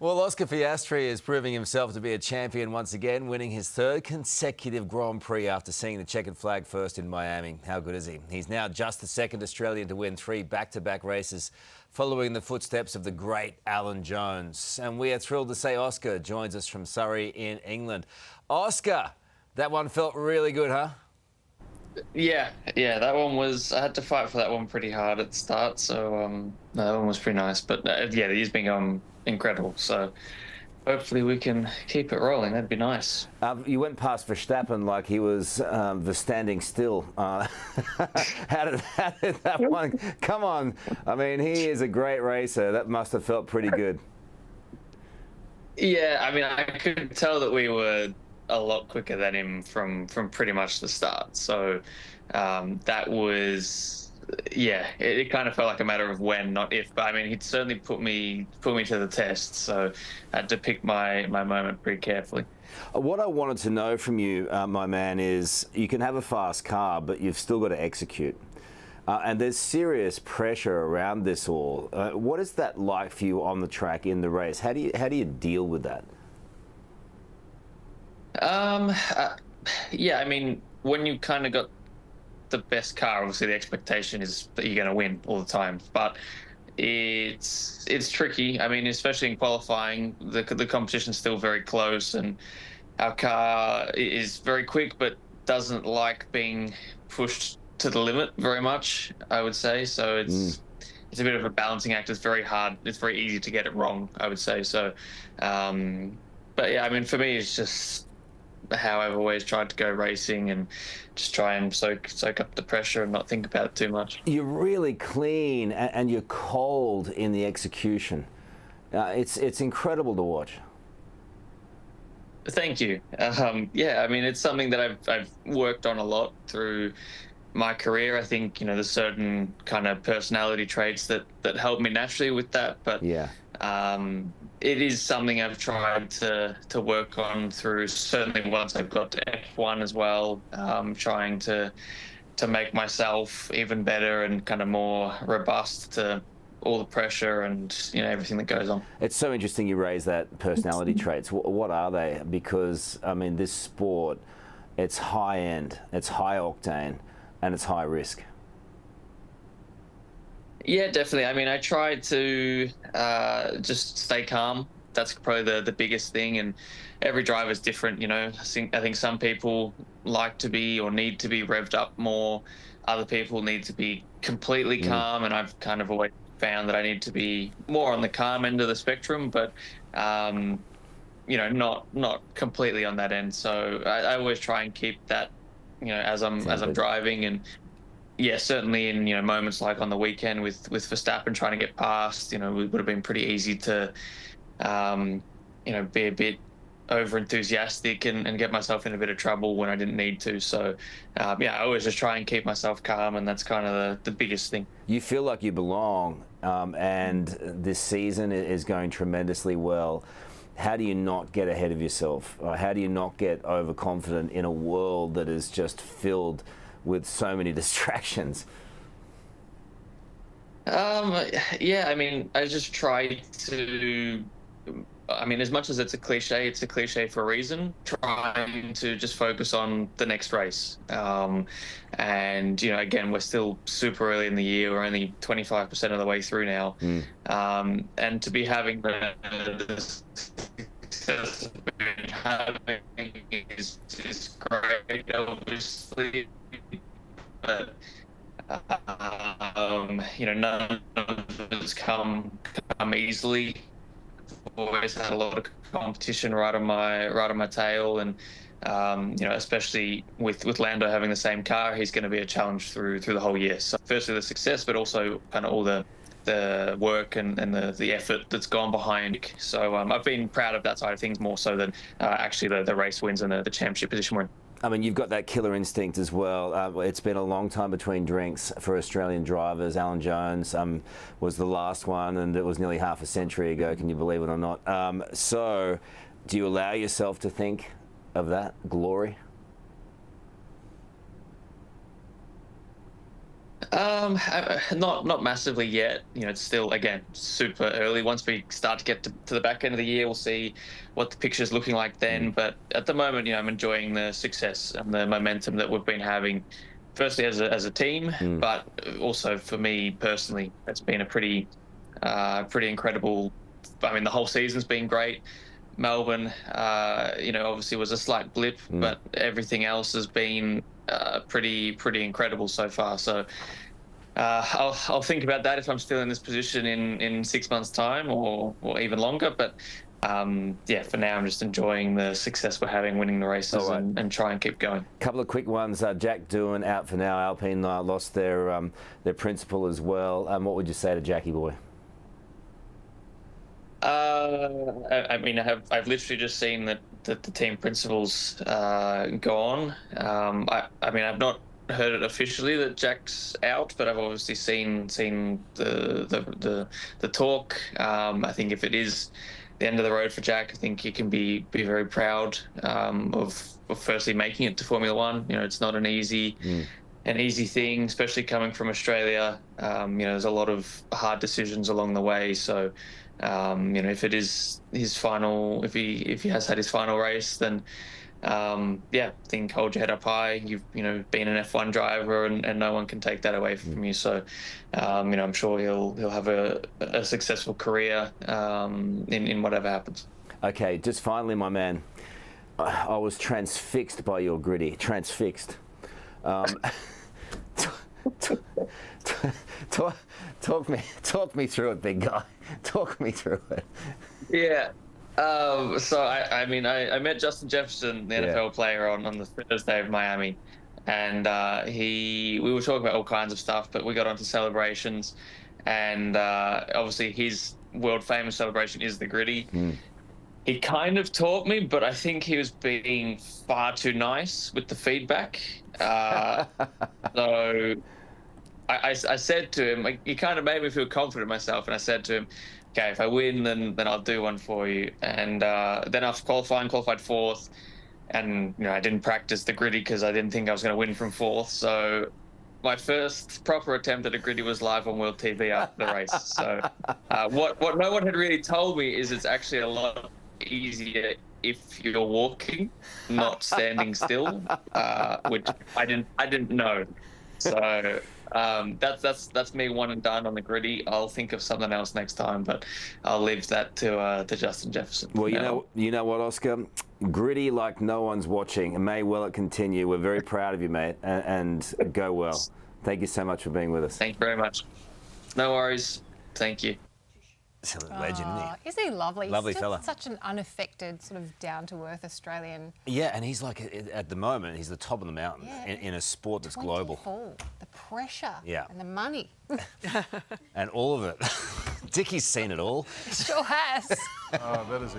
Well, Oscar Piastri is proving himself to be a champion once again, winning his third consecutive Grand Prix after seeing the checkered flag first in Miami. How good is he? He's now just the second Australian to win 3 back-to-back races, following the footsteps of the great Alan Jones. And we are thrilled to say Oscar joins us from Surrey in England. Oscar, that one felt really good, huh? Yeah, that one was. I had to fight for that one pretty hard at the start, so no, that one was pretty nice. But yeah, he's been going incredible. So hopefully we can keep it rolling. That'd be nice. You went past Verstappen like he was the standing still. How did that one? Come on! I mean, he is a great racer. That must have felt pretty good. Yeah, I mean, I could tell that we were a lot quicker than him from pretty much the start. So that was, yeah, it kind of felt like a matter of when, not if. But I mean, he'd certainly put me to the test. So I had to pick my moment pretty carefully. What I wanted to know from you, my man, is you can have a fast car, but you've still got to execute. And there's serious pressure around this all. What is that like for you on the track in the race? How do you deal with that? Yeah, I mean, when you kind of got the best car, obviously the expectation is that you're going to win all the time. But it's tricky. I mean, especially in qualifying, the competition's still very close, and our car is very quick, but doesn't like being pushed to the limit very much, I would say. So it's a bit of a balancing act. It's very hard. It's very easy to get it wrong, I would say. So, but yeah, I mean, for me, it's just how I've always tried to go racing and just try and soak up the pressure and not think about it too much. You're really clean and you're cold in the execution. It's incredible to watch. Thank you. Yeah, I mean, it's something that I've worked on a lot through my career. I think, there's certain kind of personality traits that help me naturally with that. But yeah, it is something I've tried to work on through, certainly once I've got to F1 as well, trying to make myself even better and kind of more robust to all the pressure and everything that goes on. It's so interesting you raise that personality traits. What are they? Because I mean, this sport, it's high end, it's high octane, and it's high risk. Yeah, definitely. I mean, I try to just stay calm. That's probably the biggest thing. And every driver is different. I think some people like to be or need to be revved up more. Other people need to be completely calm. And I've kind of always found that I need to be more on the calm end of the spectrum, but not completely on that end. So I always try and keep that, as I'm driving. And yeah, certainly in moments like on the weekend with Verstappen trying to get past, it would have been pretty easy to be a bit over enthusiastic and get myself in a bit of trouble when I didn't need to. So yeah, I always just try and keep myself calm, and that's kind of the biggest thing. You feel like you belong, and this season is going tremendously well. How do you not get ahead of yourself? How do you not get overconfident in a world that is just filled with so many distractions? Yeah, I mean, I just try to, I mean, as much as it's a cliche for a reason, trying to just focus on the next race. And, again, we're still super early in the year. We're only 25% of the way through now. And to be having the success we've been having is great, obviously. But none of it's come easily. I've always had a lot of competition right on my tail, and especially with Lando having the same car, he's going to be a challenge through the whole year. So firstly the success, but also kind of all the work and the effort that's gone behind. So I've been proud of that side of things more so than actually the race wins and the championship position we're in. I mean, you've got that killer instinct as well. It's been a long time between drinks for Australian drivers. Alan Jones was the last one, and it was nearly half a century ago, can you believe it or not? So do you allow yourself to think of that glory? Not massively yet. You know, it's still, again, super early. Once we start to get to the back end of the year, we'll see what the picture's looking like then. But at the moment, you know, I'm enjoying the success and the momentum that we've been having. Firstly, as a team, but also for me personally, it's been a pretty incredible. I mean, the whole season's been great. Melbourne, you know, obviously was a slight blip, but everything else has been pretty incredible so far. So I'll think about that if I'm still in this position in 6 months' time or even longer. But yeah, for now I'm just enjoying the success we're having, winning the races, and try and keep going. Couple of quick ones. Jack Doohan out for now. Alpine lost their principal as well. What would you say to Jackie boy? I mean, I've literally just seen that the team principal's gone. I mean, I've not heard it officially that Jack's out, but I've obviously seen the talk. I think if it is the end of the road for Jack, I think he can be very proud of firstly making it to Formula One. You know, it's not an easy thing, especially coming from Australia. You know, there's a lot of hard decisions along the way. So, you know, if it is his final, if he has had his final race, then yeah, I think hold your head up high. You've been an F1 driver, and no one can take that away from you. So, you know, I'm sure he'll have a successful career in whatever happens. Okay, just finally, my man, I was transfixed by your gritty. Transfixed. Talk me through it, big guy. Talk me through it. Yeah. So I mean, I met Justin Jefferson, the NFL player, on the Thursday of Miami, and we were talking about all kinds of stuff, but we got onto celebrations, and obviously his world famous celebration is the gritty. He kind of taught me, but I think he was being far too nice with the feedback. So I said to him, like, he kind of made me feel confident in myself, and I said to him, okay, if I win, then I'll do one for you. And then after qualified fourth, and I didn't practice the gritty because I didn't think I was going to win from fourth. So my first proper attempt at a gritty was live on World TV after the race. So what no one had really told me is it's actually a lot easier if you're walking, not standing still, which I didn't know. So that's me one and done on the gritty. I'll think of something else next time, but I'll leave that to Justin Jefferson. Well, you know what, Oscar? Gritty like no one's watching, and may well it continue. We're very proud of you, mate, and go well. Thank you so much for being with us. Thank you very much. No worries. Thank you. He's a legend, isn't he? Isn't he lovely? Lovely He's fella. Such an unaffected, sort of down-to-earth Australian. Yeah, and he's like, at the moment, he's the top of the mountain in a sport that's global. The pressure and the money. And all of it. Dickie's seen it all. He sure has. That is a